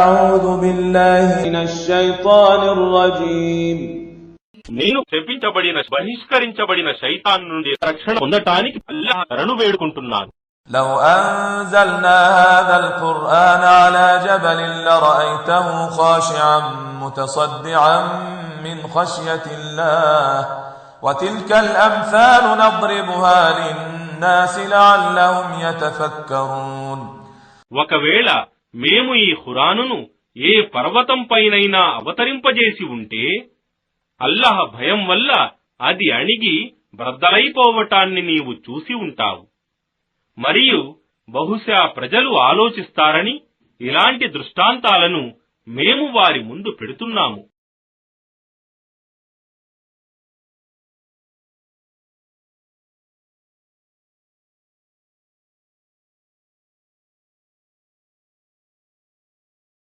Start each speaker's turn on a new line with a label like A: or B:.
A: అఊదు బిల్లాహి మినష్ షైతానిర్ రజీమ్.
B: నేను శపించబడిన బహిష్కరించబడిన శైతాన్ నుండి రక్షణ పొందటానికి అల్లాహ్ శరణు వేడుకుంటున్నాను.
A: لو أنزلنا هذا القرآن على جبل لرأيته خاشعا متصدعا من خشية الله وتلك الأمثال نضربها للناس لعلهم يتفكرون.
B: ఒకవేళ మేము ఈ ఖురానును ఏ పర్వతం పైనైనా అవతరింపజేసి ఉంటే అల్లాహ్ భయం వల్ల అది అణిగి బ్రద్దలైపోవటాన్ని నీవు చూసి ఉంటావు. మరియు బహుశా ప్రజలు ఆలోచిస్తారని ఇలాంటి దృష్టాంతాలను మేము వారి ముందు పెడుతున్నాము.